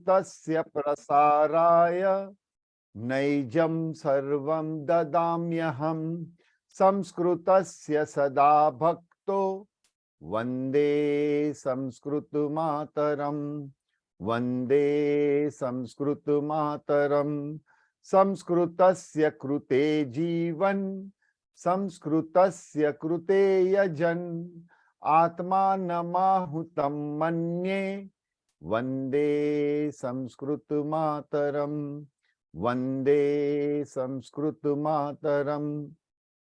संस्कृतस्य प्रसाराय नैजं सर्वं ददाम्यहं संस्कृतस्य सदा भक्तो वंदे संस्कृत मातरम, वंदे संस्कृत मातरम। संस्कृतस्य कृते जीवन संस्कृतस्य कृते यजन आत्मानमाहुतं मन्ये वंदे संस्कृत मातरम, वंदे संस्कृत मातरम।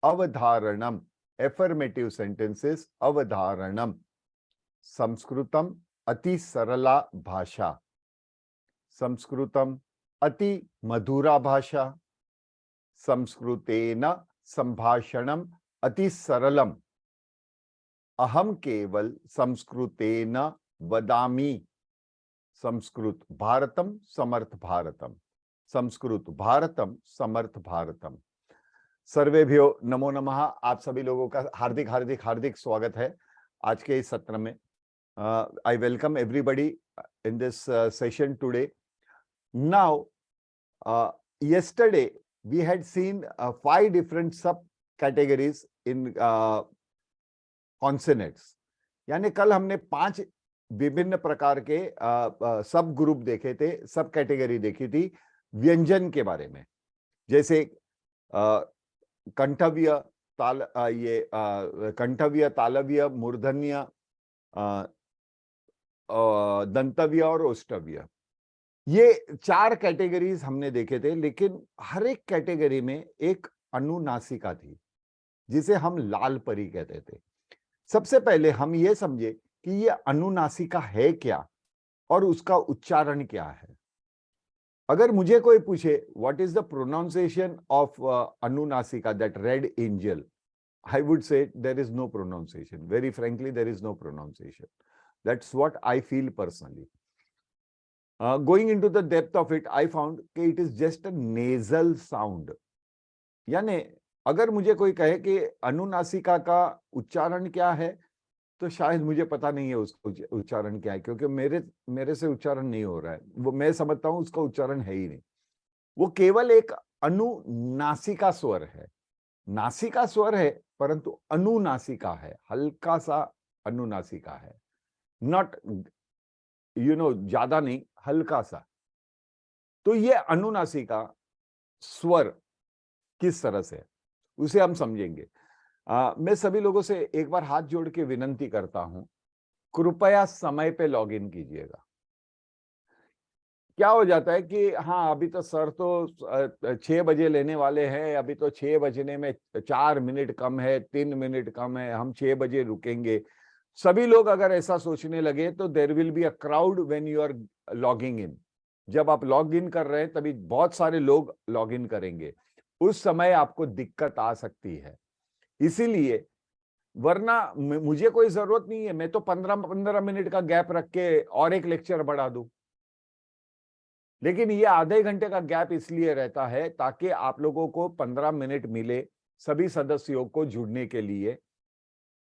अवधारणम, एफर्मेटिव सेंटेंसेस। अवधारणम, संस्कृतम अति सरला भाषा, संस्कृतम अति मधुरा भाषा, संस्कृतेन संभाषणम अति सरलम, अहम केवल संस्कृतेन वदामि। संस्कृत भारतम समर्थ भारतम, संस्कृत भारतम समर्थ भारतम। सर्वेभ्यो नमो नमः। आप सभी लोगों का हार्दिक हार्दिक हार्दिक स्वागत है आज के इस सत्र में। I welcome everybody in this session today. Now, yesterday we had seen 5 different sub-categories in consonants. यानी कल हमने 5 विभिन्न प्रकार के सब ग्रुप देखे थे, सब कैटेगरी देखी थी व्यंजन के बारे में। जैसे कंठव्य, कंठव्य, तालव्य, मूर्धन्य, दंतव्य और ओष्ठव्य। ये 4 कैटेगरीज हमने देखे थे, लेकिन हर एक कैटेगरी में एक अनुनासिका थी जिसे हम लाल परी कहते थे। सबसे पहले हम ये समझे कि ये अनुनासिका है क्या और उसका उच्चारण क्या है। अगर मुझे कोई पूछे what is the pronunciation of अनुनासिका, that red angel, I would say there is no pronunciation. Very frankly, there is no pronunciation. That's what I feel personally. Going into the depth of it, I found that it is just a nasal sound. यानी अगर मुझे कोई कहे कि अनुनासिका का उच्चारण क्या है, तो शायद मुझे पता नहीं है उसका उच्चारण क्या है, क्योंकि मेरे से उच्चारण नहीं हो रहा है। वो मैं समझता हूं उसका उच्चारण है ही नहीं। वो केवल एक अनुनासिका स्वर है। नासिका स्वर है परंतु अनुनासिका है, हल्का सा अनुनासिका है, नॉट ज्यादा नहीं, हल्का सा। तो ये अनुनासिका स्वर किस तरह से उसे हम समझेंगे। मैं सभी लोगों से एक बार हाथ जोड़ के विनंती करता हूं, कृपया समय पे लॉग इन कीजिएगा। क्या हो जाता है कि हाँ, अभी तो सर तो 6 बजे लेने वाले हैं, अभी तो 6 बजने में 4 मिनट कम है, 3 मिनट कम है, हम 6 बजे रुकेंगे। सभी लोग अगर ऐसा सोचने लगे तो there will be a crowd when you are logging in. जब आप लॉग इन कर रहे हैं तभी बहुत सारे लोग लॉग इन करेंगे, उस समय आपको दिक्कत आ सकती है। इसीलिए, वरना मुझे कोई जरूरत नहीं है, मैं तो 15 मिनट का गैप रख के और एक लेक्चर बढ़ा दूं। लेकिन ये आधे घंटे का गैप इसलिए रहता है ताकि आप लोगों को 15 मिनट मिले सभी सदस्यों को जुड़ने के लिए,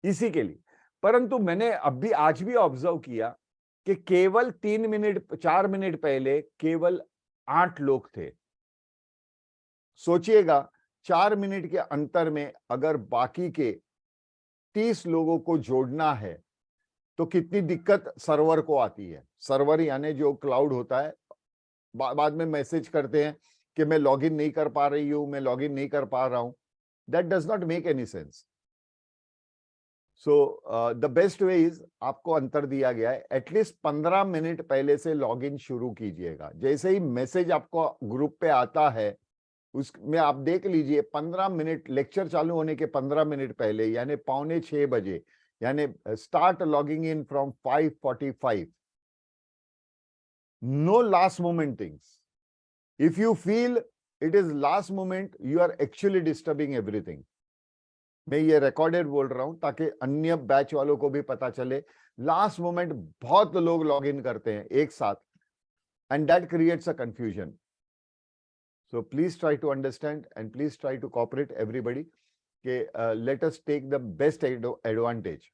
इसी के लिए। परंतु मैंने आज भी ऑब्जर्व किया कि केवल 3 मिनट 4 मिनट पहले केवल 8 लोग थे। सोचिएगा, 4 मिनट के अंतर में अगर बाकी के 30 लोगों को जोड़ना है तो कितनी दिक्कत सर्वर को आती है। सर्वर यानी जो क्लाउड होता है, बाद में मैसेज करते हैं कि मैं लॉगिन नहीं कर पा रही हूं, मैं लॉगिन नहीं कर पा रहा हूं। That does not make any sense. So the best way is, आपको अंतर दिया गया है, एटलीस्ट 15 मिनट पहले से लॉगिन शुरू कीजिएगा। जैसे ही मैसेज आपको ग्रुप पे आता है उसमें आप देख लीजिए 15 मिनट, लेक्चर चालू होने के 15 मिनट पहले यानी 5:45 बजे, यानी start logging in from 5:45। No last moment things. If you feel it is last moment, you are actually disturbing everything. मैं ये रिकॉर्डेड बोल रहा हूं ताकि अन्य बैच वालों को भी पता चले। लास्ट मोमेंट बहुत लोग लॉग इन करते हैं एक साथ, and that creates a confusion. So please try to understand and please try to cooperate everybody के let us take the best advantage.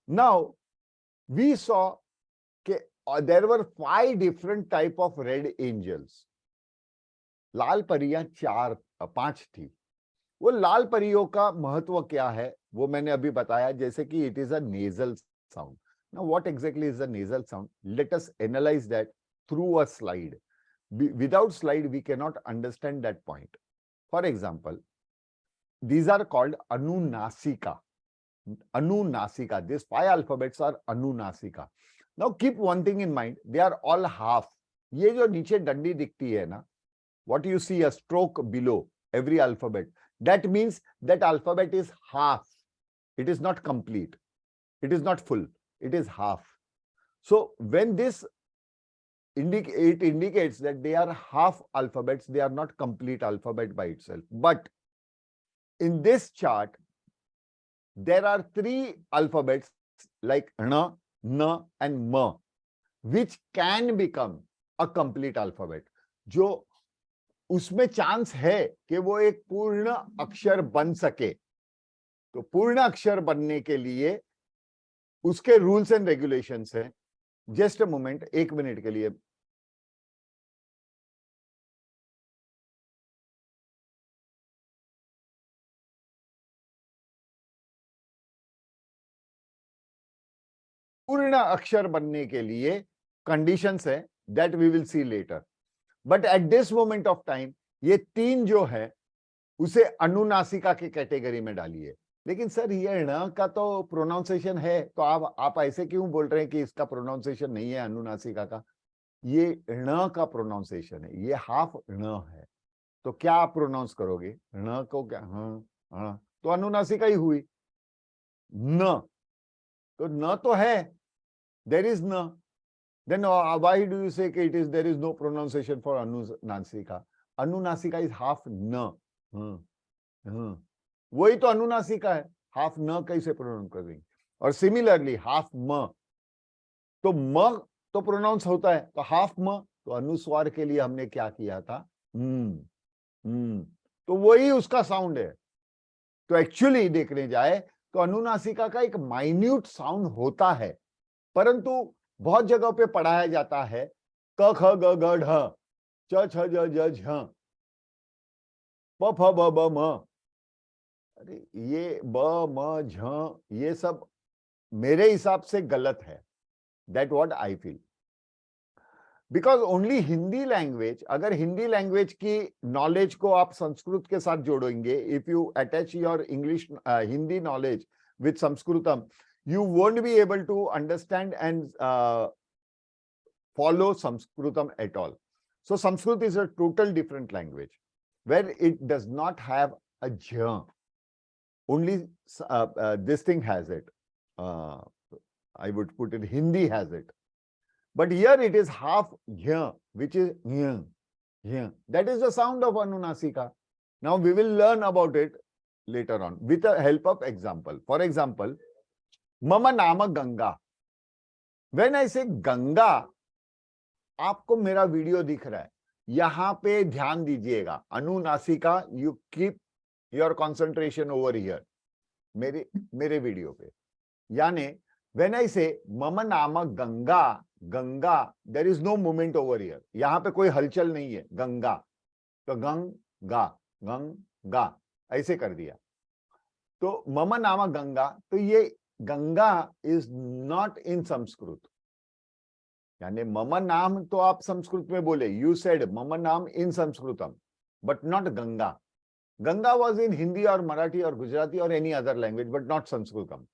Now we saw कि there were 5 different type of red angels. लाल परियां 5 थी। वो लाल परियों का महत्व क्या है वो मैंने अभी बताया, जैसे कि it is a nasal sound. Now what exactly is the nasal sound? Let us analyse that through a slide. Without slide we cannot understand that point. For example, these are called Anunasika. Anunasika. These 5 alphabets are Anunasika. Now keep one thing in mind, they are all half. ये जो नीचे डंडी दिखती है ना, what you see a stroke below every alphabet, that means that alphabet is half. It is not complete. It is not full. It is half. So when this it indicates that they are half alphabets, they are not complete alphabet by itself. But in this chart, there are 3 alphabets like na, na and ma, which can become a complete alphabet. जो उसमें chance है कि वो एक पूर्ण अक्षर बन सके। तो पूर्ण अक्षर बनने के लिए उसके रूल्स एंड रेगुलेशंस हैं। जस्ट अ मोमेंट, 1 मिनट के लिए। पूर्ण अक्षर बनने के लिए कंडीशंस है, that we will see later. But at this moment of time ये 3 जो है उसे अनुनासिका की कैटेगरी में डालिए। लेकिन सर ये ण का तो प्रोनाउंसिएशन है, तो आप ऐसे क्यों बोल रहे हैं कि इसका प्रोनाउंसिएशन नहीं है अनुनासिका का? ये ण का प्रोनाउंसिएशन है, ये हाफ ण है। तो क्या आप प्रोनाउंस करोगे ण को? क्या हाँ, तो अनुनासिका ही हुई। न तो न तो है, देयर इज न, then why do you say it is there is no pronunciation for अनुनासिका? अनुनासिका is half न। वही तो अनुनासिका है, हाफ न कैसे प्रोनाउंस करेंगे? और सिमिलरली हाफ म, तो म तो प्रोनाउंस होता है, तो हाफ म, तो अनुस्वार के लिए हमने क्या किया था? तो वही उसका साउंड है। तो एक्चुअली देखने जाए तो अनुनासिका का एक माइन्यूट साउंड होता है, परंतु बहुत जगह पे पढ़ाया जाता है क ख ग घ ढ च छ ज ज झ प फ ब ब म। अरे ये ब म झ ये सब मेरे हिसाब से गलत है। That what I feel, because only Hindi language, अगर हिंदी लैंग्वेज की नॉलेज को आप संस्कृत के साथ जोड़ेंगे, if you attach your English Hindi knowledge with संस्कृतम, you won't be able to understand and follow Sanskritam at all. So Sanskrit is a total different language where it does not have a jha. Only this thing has it. I would put it, Hindi has it. But here it is half jha, which is jha. That is the sound of Anunasika. Now we will learn about it later on with the help of example. For example, मम नाम Ganga. When I say Ganga, आपको मेरा video दिख रहा है, यहां पे ध्यान दीजिएगा। अनुनासिका, you keep your concentration over here, मेरे वीडियो पे। यानी when I say मम नाम Ganga, Ganga, there is no movement over here, यहां पे कोई हलचल नहीं है। गंगा तो गंगा, गंगा ऐसे कर दिया। तो मम नाम गंगा, तो ये Ganga is not in Sanskrit. यानी मम नाम तो आप संस्कृत में बोले, यू सेड मम नाम इन संस्कृतम, but not Ganga. Ganga was in Hindi और मराठी और गुजराती और any other language, but not संस्कृतम।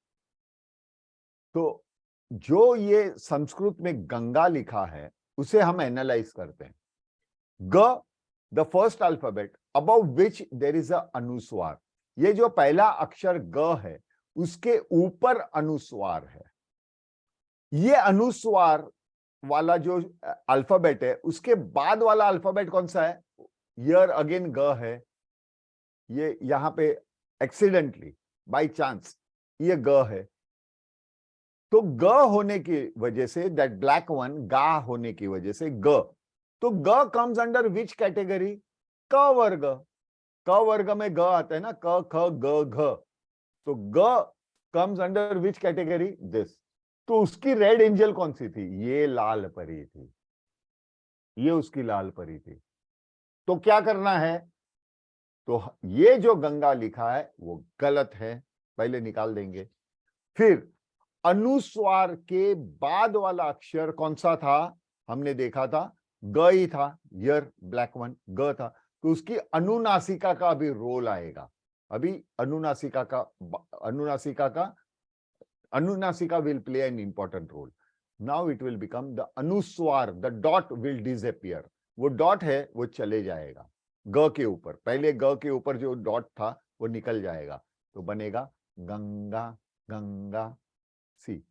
तो जो ये संस्कृत में गंगा लिखा है उसे हम एनालाइज करते हैं। ग, the first alphabet above which there is a अनुस्वार। ये जो पहला अक्षर ग है उसके ऊपर अनुस्वार है। ये अनुस्वार वाला जो अल्फाबेट है उसके बाद वाला अल्फाबेट कौन सा है? हियर अगेन ग है। ये यहां पे एक्सीडेंटली बाय चांस ये ग है। तो ग होने की वजह से, दैट ब्लैक वन, गा होने की वजह से ग, तो ग कम्स अंडर विच कैटेगरी? क वर्ग। क वर्ग में ग आता है ना, क ख ग घ। तो ग comes under which category? This. तो उसकी रेड एंजल कौन सी थी? ये लाल परी थी, ये उसकी लाल परी थी। तो क्या करना है? तो ये जो गंगा लिखा है वो गलत है, पहले निकाल देंगे। फिर अनुस्वार के बाद वाला अक्षर कौन सा था? हमने देखा था ग ही था, यर ब्लैक वन ग था। तो उसकी अनुनासिका का अभी रोल आएगा। अभी अनुनासिका will play an important role. Now it will become the anuswar, the dot will disappear. वो डॉट है वो चले जाएगा ग के ऊपर, पहले ग के ऊपर जो डॉट था वो निकल जाएगा, तो बनेगा Ganga Ganga. See,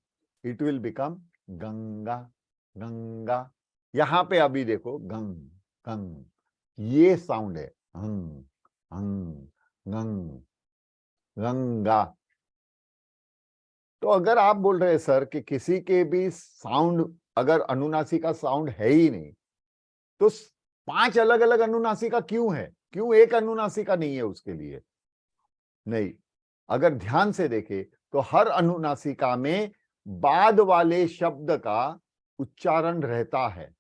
it will become Ganga Ganga. यहां पे अभी देखो गंग गंग, ये साउंड है हंग हंग गंग गंगा। तो अगर आप बोल रहे हैं सर कि किसी के भी साउंड, अगर अनुनासिका साउंड है ही नहीं, तो 5 अलग अलग अनुनासिका क्यों है? क्यों एक अनुनासिका नहीं है उसके लिए? नहीं, अगर ध्यान से देखें तो हर अनुनासिका में बाद वाले शब्द का उच्चारण रहता है।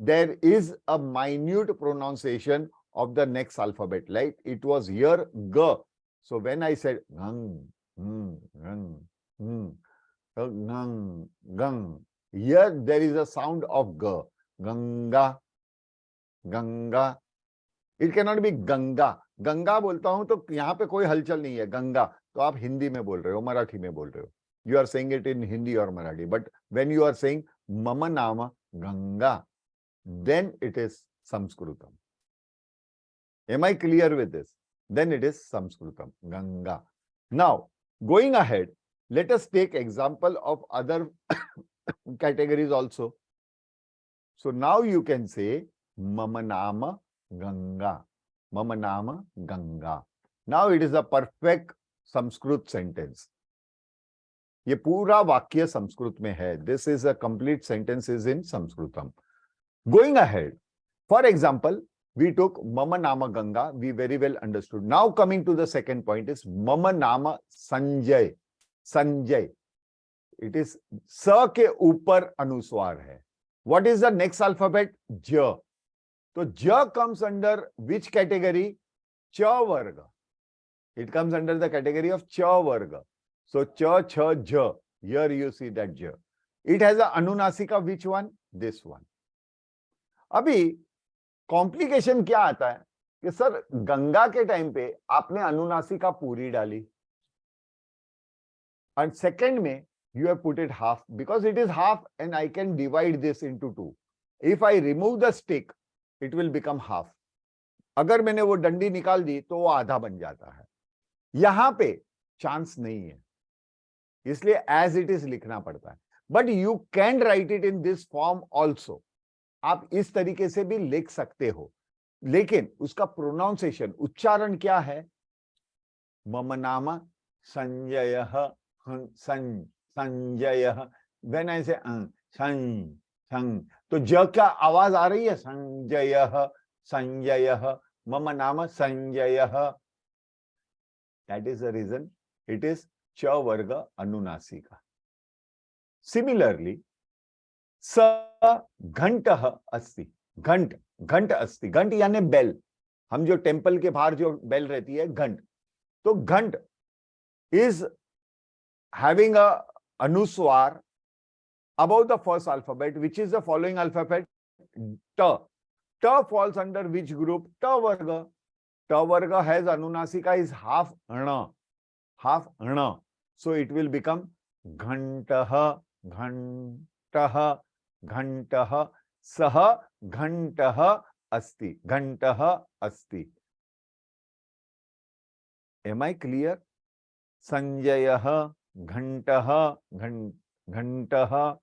There is a minute pronunciation of the next alphabet, like it was here ग, सो व्हेन आई सेड गंग गंग गंग गंग, here there is a sound of g, Ganga Ganga. It cannot be Ganga. Ganga बोलता हूं तो यहां पे कोई हलचल नहीं है, गंगा तो आप हिंदी में बोल रहे हो, मराठी में बोल रहे हो, you are saying it in Hindi और Marathi. But when you are saying मम नाम Ganga, then it is Samskritam. Am I clear with this? Then it is Samskritam, Ganga. Now, going ahead, let us take example of other categories also. So now you can say Mama Nama Ganga. Mama Nama Ganga. Now it is a perfect Sanskrit sentence. ये पूरा वाक्य संस्कृत में है. This is a complete sentence is in Sanskritam. Going ahead, for example, we took Mama Nama Ganga, we very well understood. Now coming to the second point is Mama Nama Sanjay. Sanjay. It is sa के ऊपर अनुस्वार है. What is the next alphabet? J. So J comes under which category? Cha Varga. It comes under the category of Cha Varga. So Cha, Cha, J. Here you see that J. It has a Anunasika, which one? This one. अभी complication क्या आता है कि sir Ganga के time पे आपने अनुनासिका पूरी डाली, एंड सेकंड में you have put it half because it is half and I can divide this into two. If I remove the stick, it will become half. अगर मैंने वो डंडी निकाल दी तो वो आधा बन जाता है. यहां पे चांस नहीं है, इसलिए as it is लिखना पड़ता है. But you can write it in this form also. आप इस तरीके से भी लिख सकते हो, लेकिन उसका प्रोनाउंसिएशन, उच्चारण क्या है? मम नाम संजय संजय। व्हेन आई से संग संग, तो ज का आवाज आ रही है, संजय संजय, मम नाम Sanjay. That is the reason it is च वर्ग अनुनासिका. सिमिलरली स घंट अस्ति, घंट घंट अस्ति, घंट यानी बेल, हम जो टेंपल के बाहर जो बेल रहती है घंट, तो घंट इज हैविंग अ अनुस्वार above the first alphabet, which is the following alphabet? T. T falls under which group? T varga. T varga has anunasika is half ण, half ण, so it will become घंटः घंटः घंटः, सह घंटः अस्ति, घंटः अस्ति. Am I clear? संजयः घंटः घंटः,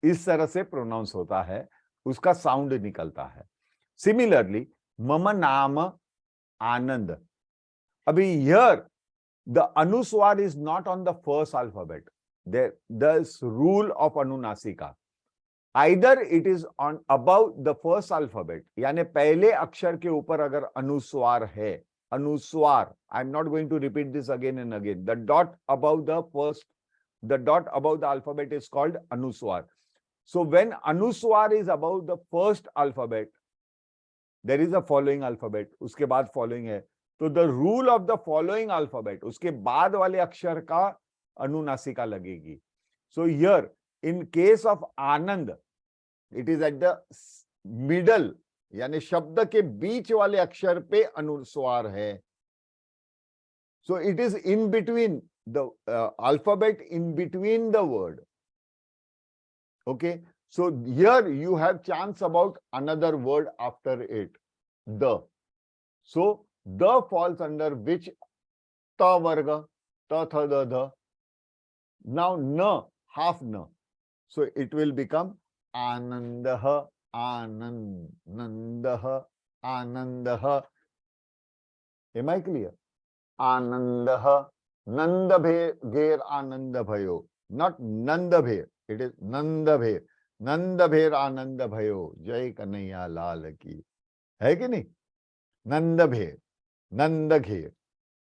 इस तरह से pronounce होता है, उसका साउंड निकलता है. सिमिलरली मम नाम आनंद. अभी हियर द अनुस्वार is not on the first alphabet. This rule of अनुनासिका, either it is on above the first alphabet, यानी पहले अक्षर के ऊपर अगर अनुस्वार है, अनुस्वार, I am not going to repeat this again and again, the dot above the first The dot above the alphabet is called anuswar. So when anuswar is above the first alphabet, there is a following alphabet, उसके बाद following है, तो the rule of the following alphabet, उसके बाद वाले अक्षर का अनुनासिका लगेगी. So here in case of Anand, it is at the middle, यानी शब्द के बीच वाले अक्षर पे अनुस्वार है. So it is in between the alphabet, in between the word. Okay, so here you have chance about another word after it, the. So the falls under which? Ta varga, ta tha da dha. Now na, half na. So it will become anandah, anandah, anandah. Am I clear? Anandah, nandabhe, gher anandabhayo. Not nandabhe, it is nandabhe. नंदभेर आनंद भयो, जय कन्हैया लाल की. है कि नहीं? नंदभेर, नंदघेर,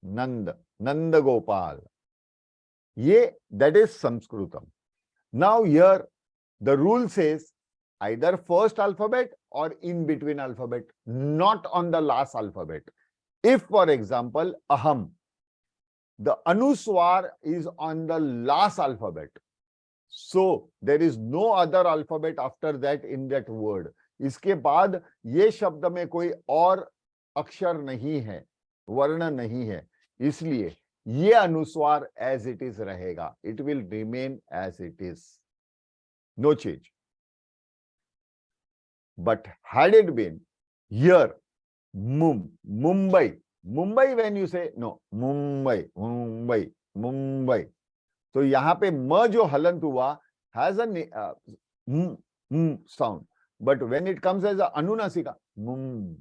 नंद, नंद गोपाल. ये that is Sanskritam. Now here the rule says either first alphabet or in between alphabet, not on the last alphabet. If for example aham, the anuswar is on the last alphabet, so there is no other alphabet after that in that word. इसके बाद ये शब्द में कोई और अक्षर नहीं है, वर्ण नहीं है, इसलिए ये अनुस्वार as it is रहेगा. It will remain as it is, no change. But had it been here Mumbai, Mumbai, when you say no, Mumbai, Mumbai, Mumbai, तो यहाँ पे म जो हलंत हुआ has a sound, but when it comes as a अनुनासिका, ब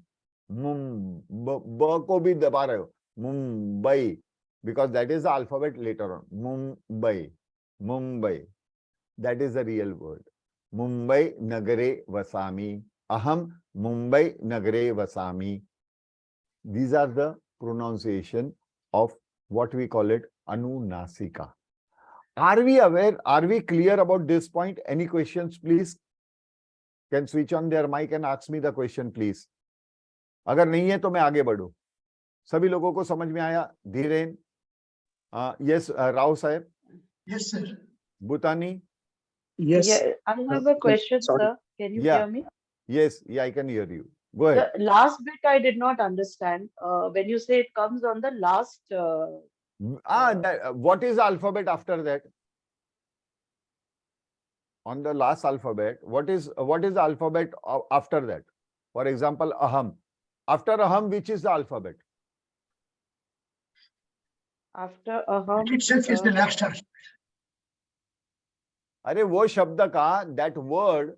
को भी दबा रहे हो, Mumbai, because that is the alphabet later on. Mumbai, Mumbai, that is the real word. Mumbai nagare vasami, aham Mumbai nagare vasami. These are the pronunciation of what we call it anunasika. Are we aware? Are we clear about this point? Any questions, please? Can switch on their mic and ask me the question, please. अगर नहीं है तो मैं आगे बढ़ूं. सभी लोगों को समझ में आया? धीरेन, yes, राव साहब. Yes, sir. Bhutani. Yes. Yeah, I have a question, sorry. sir. Can you Yeah. hear me? Yes, yeah, I can hear you. Go ahead. The last bit I did not understand. When you say it comes on the last, What is the alphabet after that? On the last alphabet, what is the alphabet after that? For example, aham. After aham, which is the alphabet? after aham, It itself is the last alphabet. अरे वो शब्द का, that word,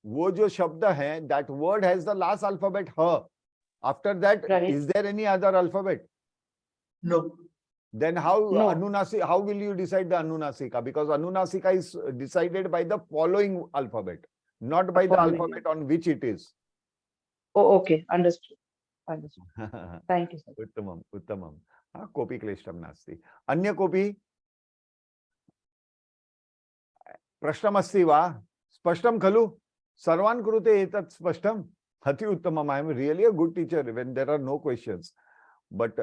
वो जो शब्द है, that word has the last alphabet h. After that, Right. is there any other alphabet? No. Then how No. how will you decide the anunasika? Because anunasika is decided by the following alphabet, not by the Following. alphabet on which it is. Oh, okay, understood. Understood. Thank you, sir. उत्तमम् उत्तमम्. कोऽपि क्लिष्टं नास्ति. अन्य कोऽपि प्रश्नमस्ति वा? स्पष्टं खलु? सर्वान् कृते एतत् स्पष्टम्? अति उत्तमम्. I am really a good teacher when there are no questions. But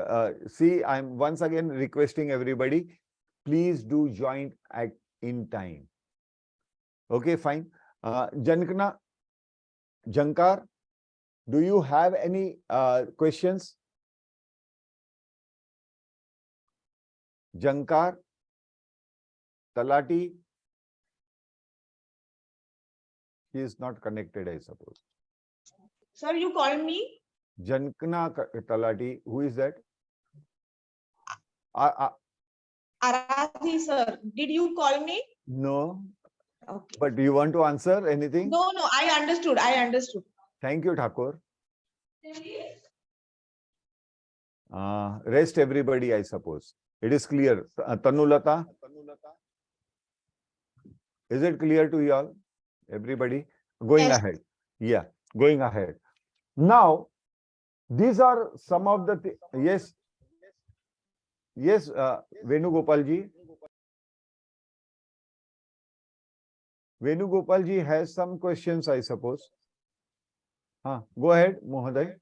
see, I am once again requesting everybody, please do join in time. Okay, fine. Jankna, Jankar, do you have any questions? Jankar, Talati, he is not connected, I suppose. Sir, you called me? Jankna Talati, who is that? Aradhi, sir. Did you call me? No, Okay. but do you want to answer anything? No, I understood. I understood. Thank you, Thakur. Rest everybody, I suppose. It is clear. Tanulata, is it clear to you all? Everybody? Going Yes. ahead. Yeah, going ahead. Now, these are some of the yes, yes, Venugopal ji. Venugopal ji has some questions, I suppose. Go ahead, Mohoday.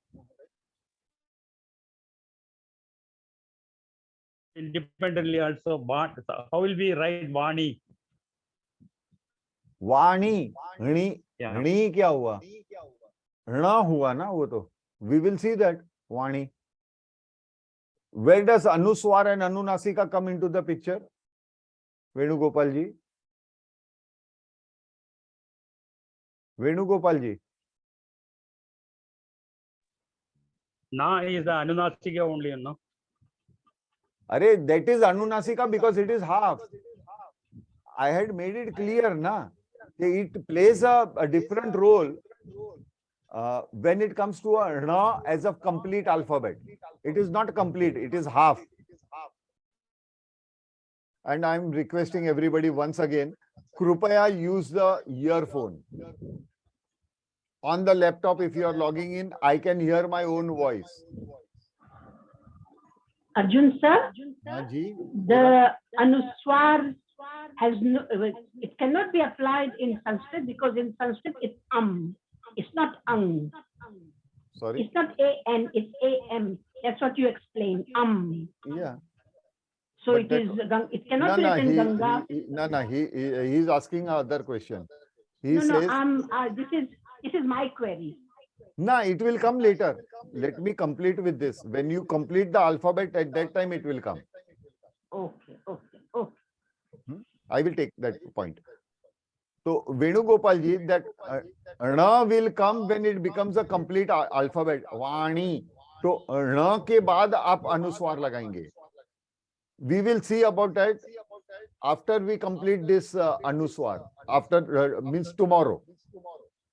Independently also, how will we write Vani? वाणी, णी, Yeah. णी क्या हुआ? णा हुआ ना वो तो. We will see that. Vani. Where does Anuswar and Anunasika come into the picture? Venugopal ji. Venugopal ji. Na is the Anunasika only, no? Arey, that is Anunasika because it is half. I had made it clear, na. It plays a different role when it comes to a na as a complete alphabet. It is not complete, it is half. And I'm requesting everybody once again, Krupaya use the earphone. On the laptop, if you are logging in, I can hear my own voice. Arjun sir, Ji? the Anuswar has no, it cannot be applied in Sanskrit because in Sanskrit it's it's not ang. Sorry? It's not an, it's am. That's what you explained. Yeah. So But it that- is it cannot be written Ganga. He's asking another question. He No, says, this is my query. no, it will come later. Let me complete with this. When you complete the alphabet, at that time it will come. Okay. I will take that point. So, Venugopal ji, that Rna will come when it becomes a complete alphabet. Vani. So, Rna ke baad aap Anuswar lagayenge. We will see about that after we complete this Anuswar. After, means tomorrow.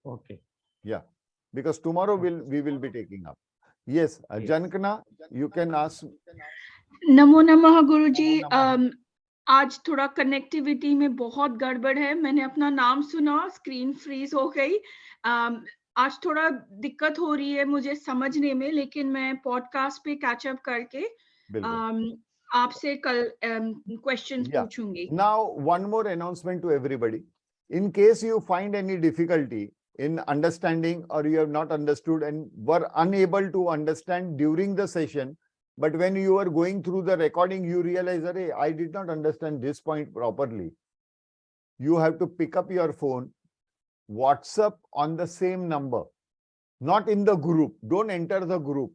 Okay. Yeah. Because tomorrow we will be taking up. Yes, Jankana, you can ask. नमो नमः गुरुजी. आज थोड़ा connectivity में बहुत गड़बड़ है. मैंने अपना नाम सुना, स्क्रीन फ्रीज हो गई. आज थोड़ा दिक्कत हो रही है मुझे समझने में, लेकिन मैं पॉडकास्ट पे कैच अप करके आपसे कल क्वेश्चंस पूछूंगी. Now, one more announcement to everybody. In case you find any difficulty in understanding or you have not understood and were unable to understand during the session, but when you are going through the recording, you realize, hey, I did not understand this point properly. You have to pick up your phone, WhatsApp on the same number, not in the group. Don't enter the group.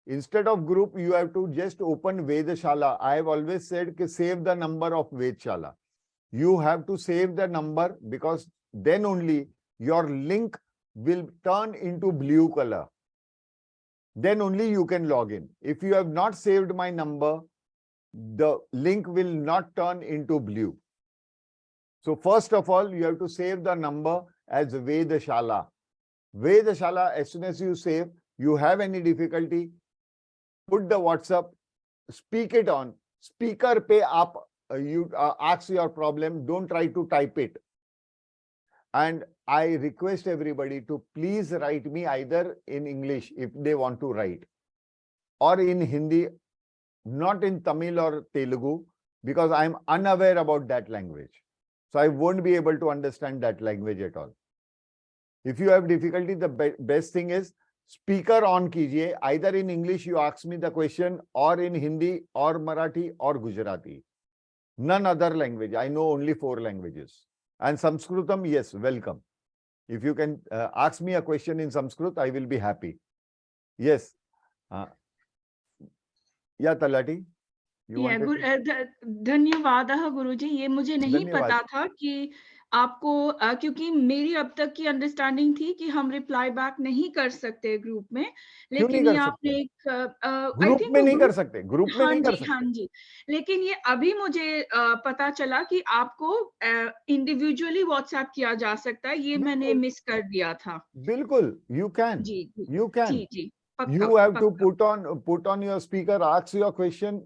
Instead of group, you have to just open Vedashala. I have always said, save the number of Vedashala. You have to save the number because then only your link will turn into blue color. Then only you can log in. If you have not saved my number, the link will not turn into blue. So first of all, you have to save the number as Vedashala. Vedashala, as soon as you save, you have any difficulty, put the WhatsApp, speak it on. Speaker pe aap, you ask your problem, don't try to type it. And I request everybody to please write me either in English if they want to write, or in Hindi, not in Tamil or Telugu, because I am unaware about that language. So I won't be able to understand that language at all. If you have difficulty, the best thing is speaker on kijiye. Either in English you ask me the question, or in Hindi, or Marathi, or Gujarati. None other language. I know only 4 languages. And Sanskritam, yes, welcome. If you can ask me a question in Sanskrit, I will be happy. Yes. Yeah, Talati. धन्यवाद गुरुजी. ये मुझे नहीं पता था कि आपको, क्योंकि मेरी अब तक की अंडरस्टैंडिंग थी कि हम रिप्लाई बैक नहीं कर सकते ग्रुप में, लेकिन ये आपने एक ग्रुप में नहीं कर सकते, ग्रुप में नहीं कर सकते. हाँ जी, लेकिन ये अभी मुझे पता चला कि आपको इंडिविजुअली व्हाट्सएप किया जा सकता है. ये मैंने मिस कर दिया था. बिल्कुल, you can. Ji You can. Ji. You have to put on your speaker, ask your question,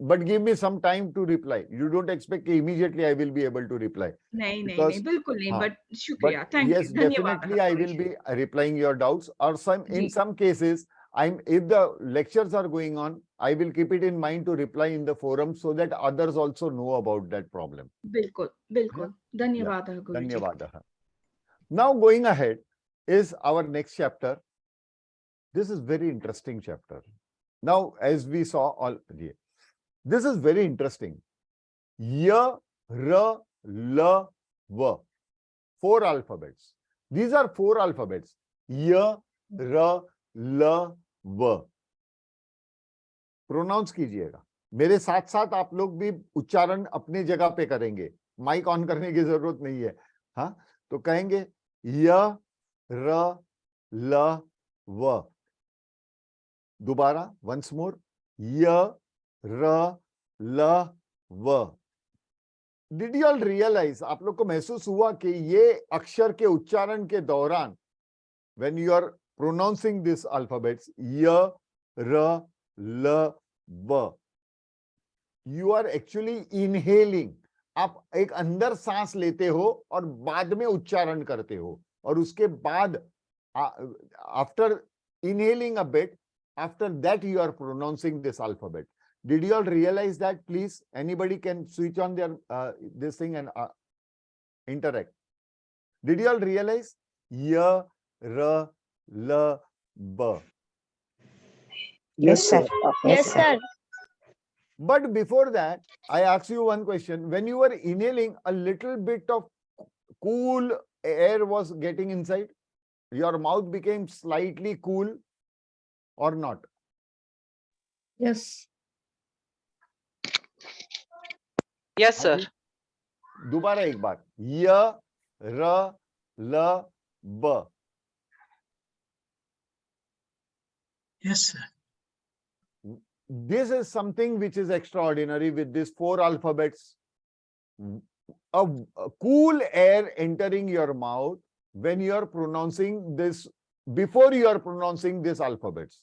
but give me some time to reply. You don't expect immediately I will be able to reply. नहीं, बिल्कुल नहीं, but शुक्रिया. But Thank yes, you. धन्यवाद. definitely I will be replying your doubts, or in some cases if the lectures are going on, I will keep it in mind to reply in the forum so that others also know about that problem. बिल्कुल बिल्कुल धन्यवाद गुरुजी. Dhanyavadah. Now going ahead is our next chapter. This is very interesting chapter. Now, as we saw all, this is very interesting. Ya, Ra, La, Va. 4 alphabets. These are 4 alphabets. Ya, Ra, La, Va. Pronounce कीजिएगा. मेरे साथ साथ आप लोग भी उच्चारण अपनी जगह पे करेंगे. माइक ऑन करने की जरूरत नहीं है. हाँ, तो कहेंगे य, र, ल, व. दोबारा वंस मोर. य, र, ल, व. डिड यू ऑल रियलाइज, आप लोग को महसूस हुआ कि ये अक्षर के उच्चारण के दौरान when you are pronouncing this alphabets य, र, ल, व, यू आर एक्चुअली इनहेलिंग. आप एक अंदर सांस लेते हो और बाद में उच्चारण करते हो, और उसके बाद after inhaling a bit, after that you are pronouncing this alphabet. Did you all realize that? Please, anybody can switch on their this thing and interact. Did you all realize? Ya, Ra, La, Ba. Yes, sir. Yes, sir. But before that, I ask you one question. When you were inhaling, a little bit of cool air was getting inside. Your mouth became slightly cool or not? Yes. Yes, sir. दोबारा एक बार. य, र, ल, ब. Yes, sir. This is something which is extraordinary with these 4 alphabets. A cool air entering your mouth when you are pronouncing this, before you are pronouncing these alphabets.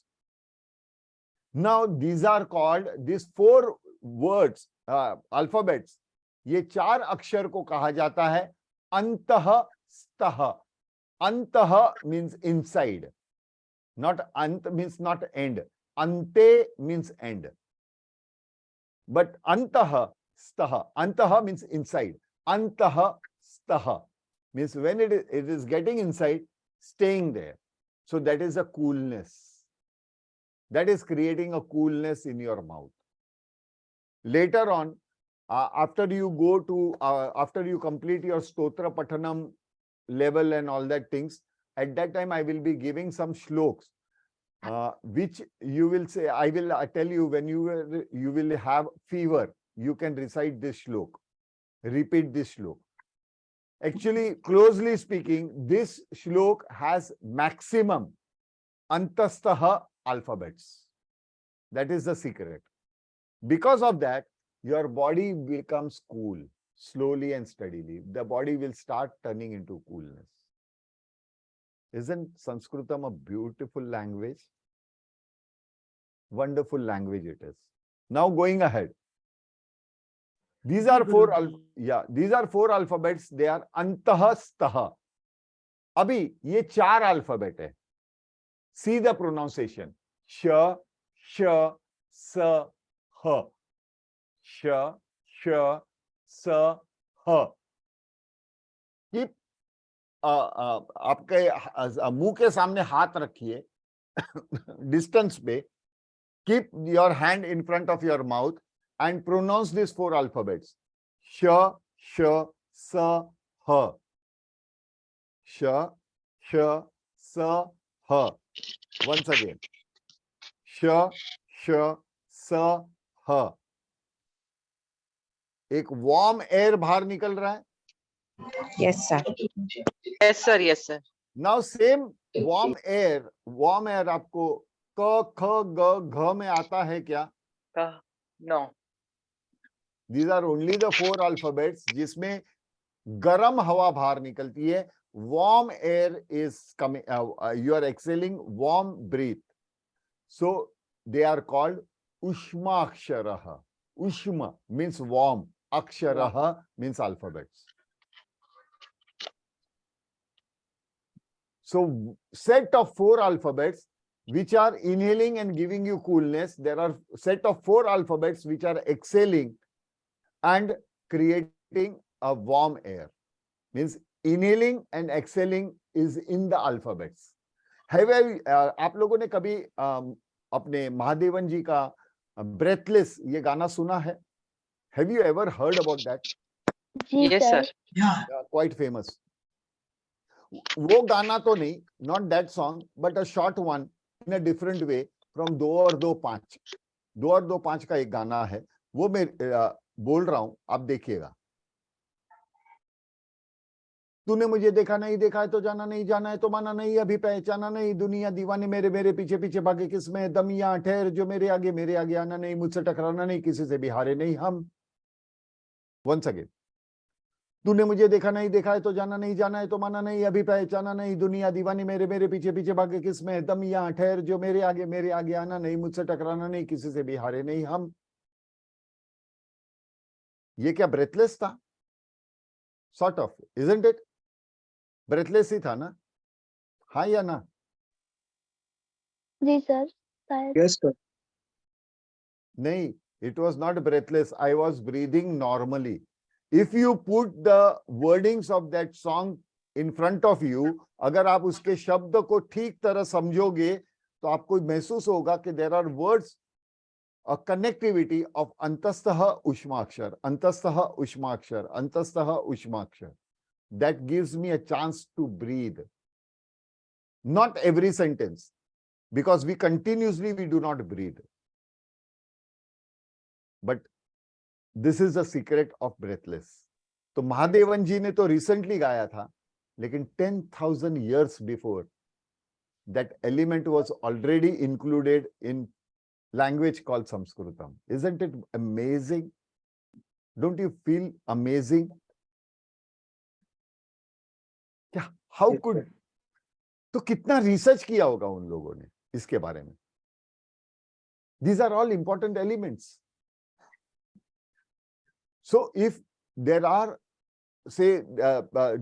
Now, these are called, these 4 words, alphabets. ये 4 अक्षर को कहा जाता है अंतः स्तः. Antah means inside. Not ant means not end. Ante means end. But antah staha. Antah means inside. Antah staha means when it is getting inside, staying there. So that is a coolness. That is creating a coolness in your mouth. Later on, after you go to, after you complete your Stotra Pathanam level and all that things, at that time I will be giving some shloks, which you will say, I will tell you when you will have fever, you can recite this shlok, repeat this shlok. Actually, closely speaking, this shlok has maximum antastaha alphabets. That is the secret. Because of that, your body becomes cool slowly and steadily. The body will start turning into coolness. Isn't Sanskritam a beautiful language? Wonderful language it is. Now going ahead. These are 4 these are 4 alphabets. They are antah staha. Abhi ye 4 alphabet hai. See the pronunciation. Sh, sh, sa, ha. Sh, sh, sa, ha. Keep आपके मुंह के सामने हाथ रखिए distance पे. Keep your hand in front of your mouth and pronounce these 4 alphabets. Sh, sh, sa, ha. Sh, sh, sa, ha. Once again. Sh, sh, sa, ha. एक warm air बाहर निकल रहा है. Yes, sir. Yes, sir. Yes, sir. Now same warm air आपको क, ख, ग, घ में आता है क्या? No. These are only the 4 alphabets जिसमें गर्म हवा बाहर निकलती है. Warm air is coming, you are exhaling warm breath. So they are called Ushma Aksharaha. Ushma means warm. Aksharaha means alphabets. So set of 4 alphabets, which are inhaling and giving you coolness. There are set of 4 alphabets which are exhaling and creating a warm air. Means inhaling and exhaling is in the alphabets. Have आप लोगों ने कभी अपने महादेवन जी का breathless ये गाना सुना है? Have you ever heard about that? Yes, sir. Yeah. Quite famous. वो गाना तो नहीं, not that song, but a short one in a different way from दो और दो पांच का एक गाना है, वो मैं बोल रहा हूं, आप देखिएगा. तूने मुझे देखा नहीं, देखा है तो जाना नहीं, जाना है तो माना नहीं, अभी पहचाना नहीं, दुनिया दीवाने मेरे मेरे पीछे पीछे भागे किसमें, दम यहाँ ठहर जो मेरे आगे आना नहीं, मुझसे टकराना नहीं, किसी से भी हारे नहीं हम. Once again. तूने मुझे देखा नहीं, देखा है तो जाना नहीं, जाना है तो माना नहीं, अभी पहचाना नहीं, दुनिया दीवानी मेरे मेरे पीछे पीछे भागे किसमें, दम यहाँ ठहर जो मेरे आगे आना नहीं, मुझसे टकराना नहीं, किसी से भी हारे नहीं हम. ये क्या ब्रेथलेस था? Sort of, isn't it? Breathless ही था ना? हाँ या ना? जी सर, शायद. Yes, sir. नहीं, it was not breathless. I was breathing normally. If you put the wordings of that song in front of you, अगर आप उसके शब्द को ठीक तरह समझोगे तो आपको महसूस होगा कि there are words, a connectivity of अंतस्तः उष्माक्षर, अंतस्तः उष्माक्षर, अंतस्तः उष्माक्षर. That gives me a chance to breathe. Not every sentence, because we do not breathe. But this is the secret of breathless. तो महादेवन जी ने तो recently गाया था, लेकिन 10,000 years before, that element was already included in language called Sanskritam. Isn't it amazing? Don't you feel amazing? क्या, how could? तो कितना research किया होगा उन लोगों ने इसके बारे में? These are all important elements. So if there are, say,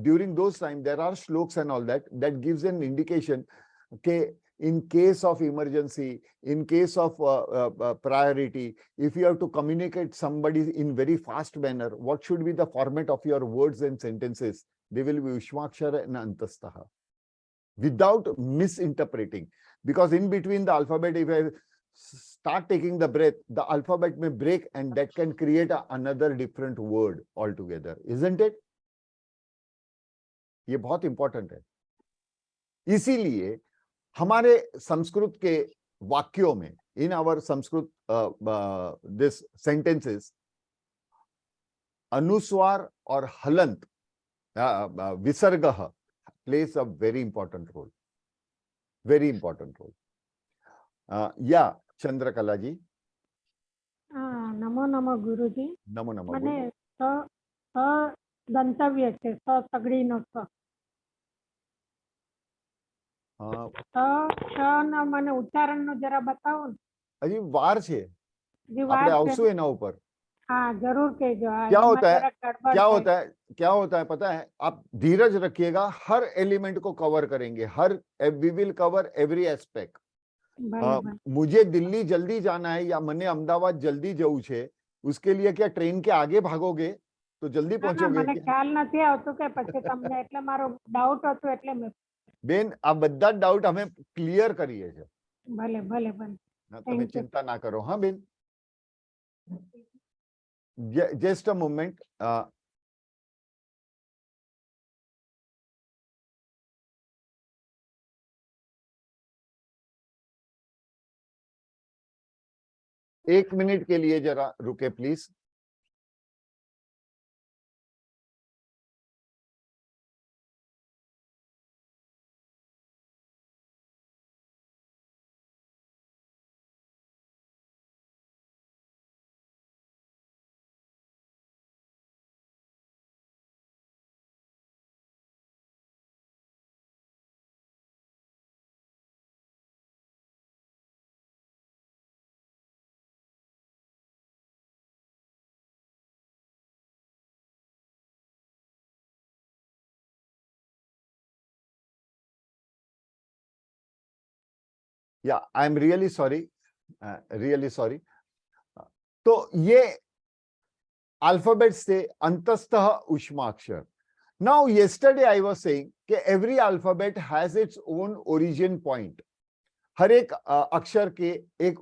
during those times, there are shloks and all that, that gives an indication, okay, in case of emergency, in case of priority, if you have to communicate somebody in very fast manner, what should be the format of your words and sentences? They will be Ushmakshara and Antastaha, without misinterpreting. Because in between the alphabet, if I start taking the breath, the alphabet may break and that can create another different word altogether, isn't it? ये बहुत important है. इसीलिए हमारे संस्कृत के वाक्यों में, in our Sanskrit this sentences, अनुस्वार और हलंत, विसर्गः plays a very important role. Very important role. Yeah, Chandrakala जी. नमो नमो गुरुजी. नमो नमो. મને સ દંતવ્ય છે, સ સગડીનો સ. સ ના મને ઉચ્ચારણનો જરા બતાવો ને. હજી વાર છે, આપણે આવશું એના ઉપર. हाँ जरूर कहिजो. क्या होता है पता है? आप धीरज रखिएगा, हर एलिमेंट को कवर करेंगे, we will cover every aspect. मुझे दिल्ली जल्दी जाना है या मने अहमदाबाद जल्दी जવું છે, उसके लिए क्या ट्रेन के आगे भागोगे तो जल्दी पहुंचोगे? મને ખ્યાલ નથી આવતો કે પછી તમને, એટલે મારો ડાઉટ હતો, એટલે મેં. બેન, આ બધા ડાઉટ અમે ક્લિયર કરીએ છે. ભલે ભલે ભલે, તમે ચિંતા ના કરો. હા બેન, just a moment. एक मिनट के लिए जरा रुके प्लीज. या आई एम रियली सॉरी तो ये अल्फाबेट्स थे अंतस्थः उष्माक्षर. Now yesterday I was saying कि every alphabet has its own origin point. हर एक अक्षर के एक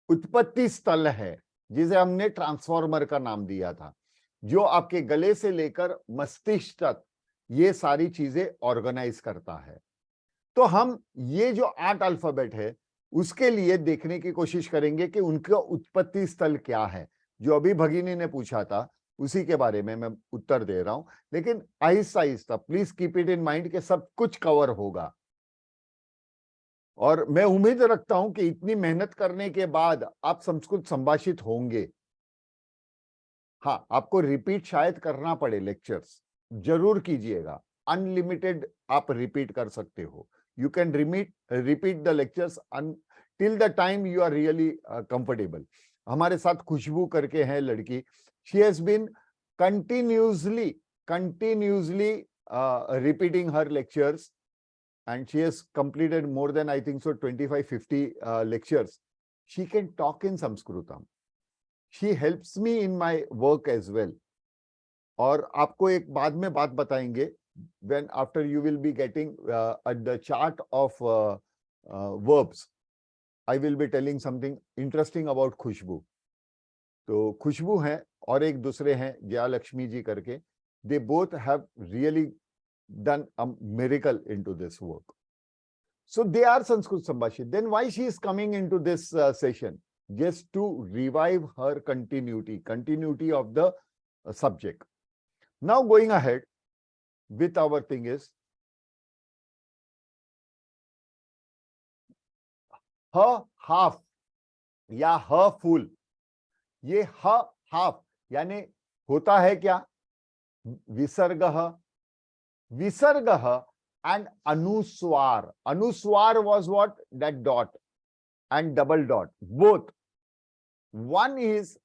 उत्पत्ति स्थल है जिसे हमने ट्रांसफॉर्मर का नाम दिया था, जो आपके गले से लेकर मस्तिष्क तक ये सारी चीजें ऑर्गेनाइज करता है. तो हम ये जो 8 अल्फाबेट है उसके लिए देखने की कोशिश करेंगे कि उनका उत्पत्ति स्थल क्या है. जो अभी भगिनी ने पूछा था उसी के बारे में मैं उत्तर दे रहा हूं, लेकिन Aahista Aahista please keep it in mind कि सब कुछ कवर होगा. और मैं उम्मीद रखता हूं कि इतनी मेहनत करने के बाद आप संस्कृत संभाषित होंगे. हाँ, आपको रिपीट शायद करना पड़े, लेक्चर्स जरूर कीजिएगा. अनलिमिटेड आप रिपीट कर सकते हो. You can repeat the lectures till the time you are really comfortable. हमारे साथ खुशबू करके है लड़की. She has been continuously repeating her lectures, and she has completed more than, I think so, 25-50 lectures. She can talk in Sanskritam. She helps me in my work as well. और आपको एक बाद में बात बताएंगे, when after you will be getting at the chart of verbs, I will be telling something interesting about खुशबू. तो खुशबू हैं और एक दूसरे हैं जया लक्ष्मी जी करके. They both have really done a miracle into this work. So they are Sanskrit Sambhashit. Then why she is coming into this session? Just to revive her continuity of the subject. Now going ahead with our thing is her half या her full. ये her half यानी होता है क्या? विसर्गः and anuswar. Anuswar was what? That dot and double dot, both. One is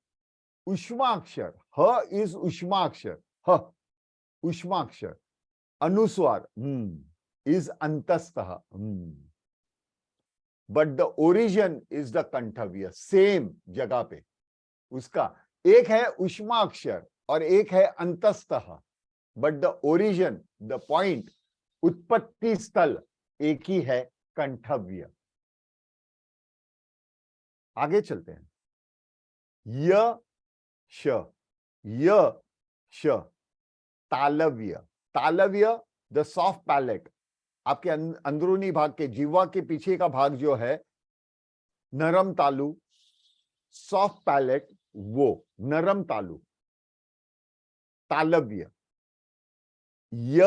ushmakshar. Her is ushmakshar. Her ushmakshar. Anuswar is antastha. But the origin is the kanthavya. Same जगह पे उसका एक है उष्माक्षर और एक है अंतस्तः. But the origin, the point, उत्पत्ति स्थल एक ही है, कंठव्य. आगे चलते हैं. य श तालव्य. तालव्य द सॉफ्ट पैलेट. आपके अंदरूनी भाग के जीवा के पीछे का भाग जो है, नरम तालु, सॉफ्ट पैलेट, वो नरम तालु, तालव्य. य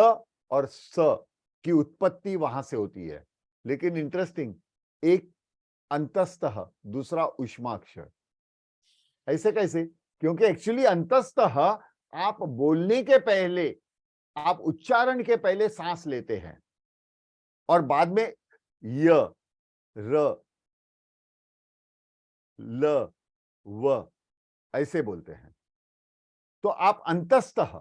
और स की उत्पत्ति वहां से होती है. लेकिन इंटरेस्टिंग, एक अंतस्तः, दूसरा उष्माक्षर. ऐसे कैसे? क्योंकि एक्चुअली अंतस्तः आप बोलने के पहले, आप उच्चारण के पहले सांस लेते हैं और बाद में य, र, ल, व ऐसे बोलते हैं. तो आप अंतस्तः,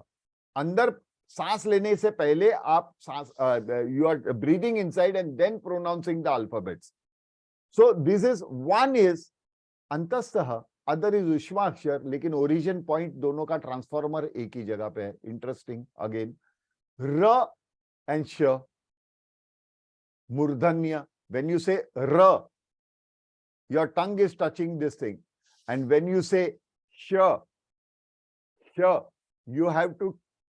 अंदर सांस लेने से पहले आप सांस, you are breathing inside and then pronouncing the alphabets. So this is, one is अंतस्तः, अदर इज उष्माक्षर, लेकिन ओरिजिन पॉइंट दोनों का ट्रांसफॉर्मर एक ही जगह पे है. इंटरेस्टिंग. अगेन र एंड श, मूर्धन्य. व्हेन यू से र, your tongue is touching this thing, and when you say sh, you have to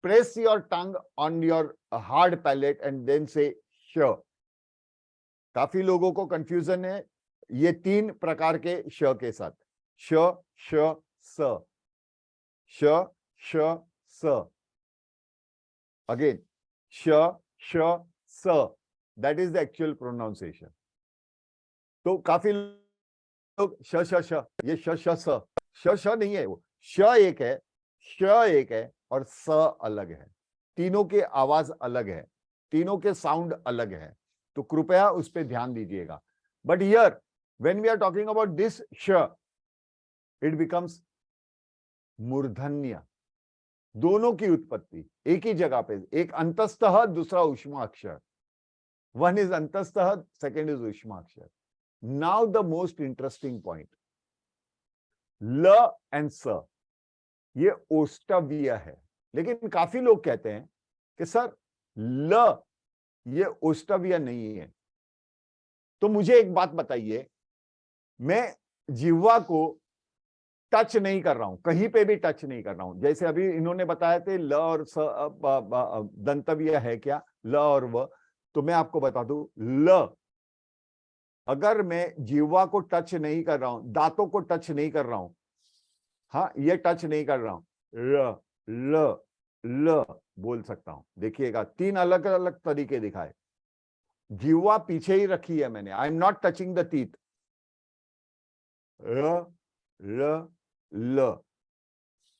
press your tongue on your hard palate and then say sh. काफी लोगों को confusion है ये 3 प्रकार के श के साथ. श, श, स. श, श, स. Again, sh, sh, s. That is the actual pronunciation. तो काफी लोग श, श, श, ये श, श, स. श, श नहीं है वो. श एक है, श एक है और स अलग है. तीनों के आवाज अलग है, तीनों के साउंड अलग है. तो कृपया उस पे ध्यान दीजिएगा. But here when we are talking about this श, इट बिकम्स मूर्धन्य. दोनों की उत्पत्ति एक ही जगह पे, एक अंतस्तः, दूसरा उष्माक्षर. One is antastah, second is Ushmakshar. Now the most interesting point. ल and स ये ओष्टव्य है, लेकिन काफी लोग कहते हैं कि सर ल ये ओष्टव्य नहीं है। तो मुझे एक बात बताइए, मैं जिह्वा को टच नहीं कर रहा हूं, कहीं पे भी टच नहीं कर रहा हूं। जैसे अभी इन्होंने बताया थे ल और स दंतव्य है क्या, ल और व, तो मैं आपको बता दूं ल, अगर मैं जिह्वा को टच नहीं कर रहा हूं, दांतों को टच नहीं कर रहा हूं, हाँ ये टच नहीं कर रहा हूं, ल ल ल बोल सकता हूं। देखिएगा 3 अलग अलग तरीके दिखाए। जिह्वा पीछे ही रखी है मैंने, I am not touching the teeth, ल ल ल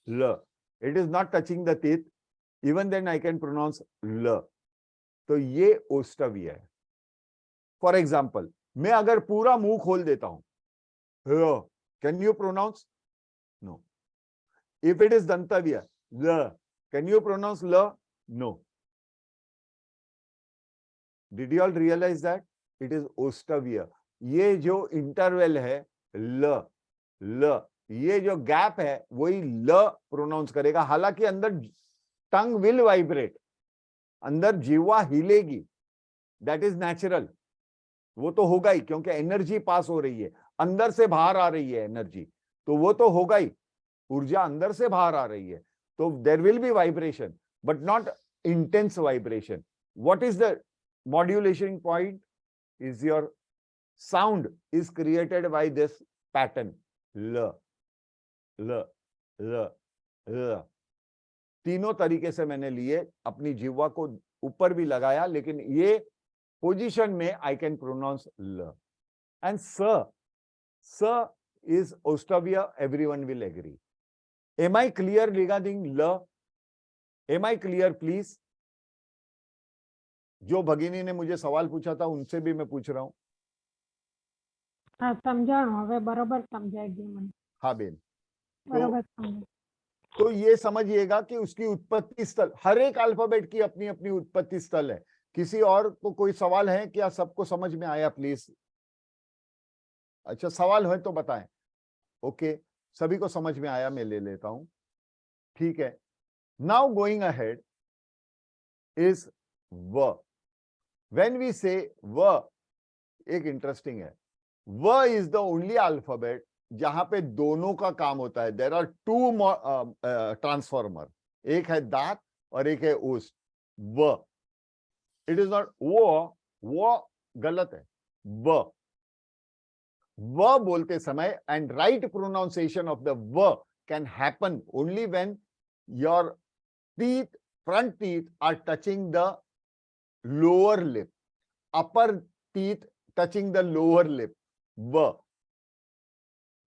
ल, it is not touching the teeth, even then I can pronounce ल। तो ये ओष्टव्य है। फॉर एग्जाम्पल, मैं अगर पूरा मुंह खोल देता हूं, can you pronounce? No. If it is दंतव्य, ल, कैन यू प्रोनाउंस ल? No. Did you all realise that it is ओष्टव्य? ये जो इंटरवल है ल ल, ये जो गैप है वही ल प्रोनाउंस करेगा। हालांकि अंदर टंग विल वाइब्रेट, अंदर जिह्वा हिलेगी, दैट इज नेचुरल, वो तो होगा ही, क्योंकि एनर्जी पास हो रही है, अंदर से बाहर आ रही है एनर्जी, तो वो तो होगा ही, ऊर्जा अंदर से बाहर आ रही है, तो there will be vibration but not intense vibration. What is the modulation point? Is your sound is created by this pattern ल ल ल ल। तीनों तरीके से मैंने लिए, अपनी जिह्वा को ऊपर भी लगाया, लेकिन ये पोजीशन में आई कैन प्रोनाउंस ल। एंड स इज ओष्टव्य, everyone will agree. Am I clear regarding ल? Am I clear please? जो भगिनी ने मुझे सवाल पूछा था उनसे भी मैं पूछ रहा हूं। हाँ समझाणो, हवे बराबर समझाई गई मन। हाँ बेन, बराबर समझ। तो ये समझिएगा कि उसकी उत्पत्ति स्थल, हर एक अल्फाबेट की अपनी अपनी उत्पत्ति स्थल है। किसी और को कोई सवाल है क्या? सबको समझ में आया प्लीज? अच्छा, सवाल है तो बताएं। ओके, सभी को समझ में आया, मैं ले लेता हूं, ठीक है। नाउ गोइंग अहेड इज व। व्हेन वी से व, एक इंटरेस्टिंग है, व इज द ओनली अल्फाबेट जहां पे दोनों का काम होता है। देयर आर 2 ट्रांसफॉर्मर, एक है दांत और एक है ओष्ठ। व, इट इज नॉट वो गलत है, व बोलते समय, and right pronunciation of the व can happen only when your teeth, front teeth are touching the lower lip, upper teeth touching the lower lip.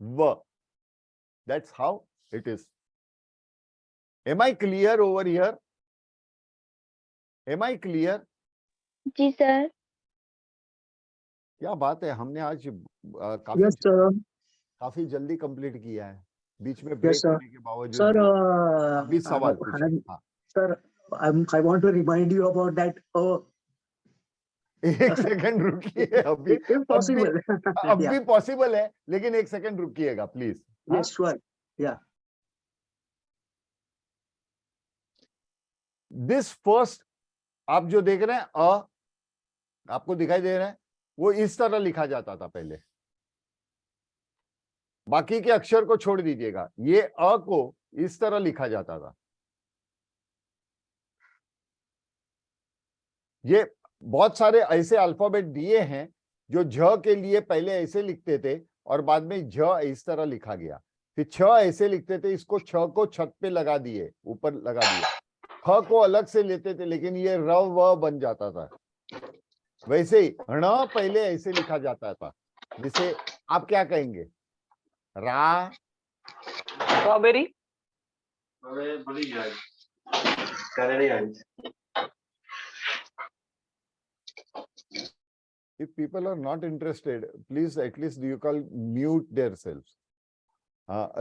V. That's how it is. Am I clear over here? Am I clear? जी sir. क्या बात है, हमने आज काफी जल्दी complete किया है, बीच में ब्रेक होने के बावजूद। Sir, अभी सवाल पूछिए। हाँ। Sir, I want to remind you about that. एक सेकंड रुकिए, अभी Impossible. अब भी पॉसिबल है, लेकिन एक सेकंड रुकिएगा please. Yes, sure. Yeah. This first, आप जो देख रहे हैं आपको दिखाई दे रहा है, वो इस तरह लिखा जाता था पहले। बाकी के अक्षर को छोड़ दीजिएगा, ये अ को इस तरह लिखा जाता था। ये बहुत सारे ऐसे अल्फाबेट दिए हैं जो झ के लिए पहले ऐसे लिखते थे और बाद में झ इस तरह लिखा गया, फिर छ ऐसे लिखते थे, इसको छ को छत पे लगा दिए, ऊपर लगा दिया, ख को अलग से लेते थे, लेकिन ये र व बन जाता था। वैसे ही ण पहले ऐसे लिखा जाता था, जिसे आप क्या कहेंगे? रा, strawberry. If people are not interested, please at least you can mute themselves.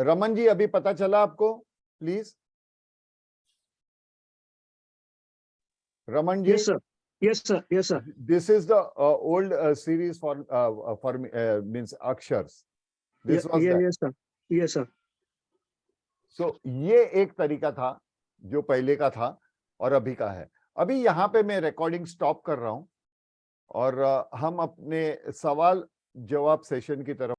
Raman ji, अभी पता चला आपको? Please Raman ji, Yes, sir. Yes, sir. Yes, sir. This is the old series for means akshars. This was Yeah, that. yes, sir. Yes, sir. So ये एक तरीका था जो पहले का था और अभी का है. अभी यहाँ पे मैं रिकॉर्डिंग स्टॉप कर रहा हूँ और हम अपने सवाल जवाब सेशन की तरफ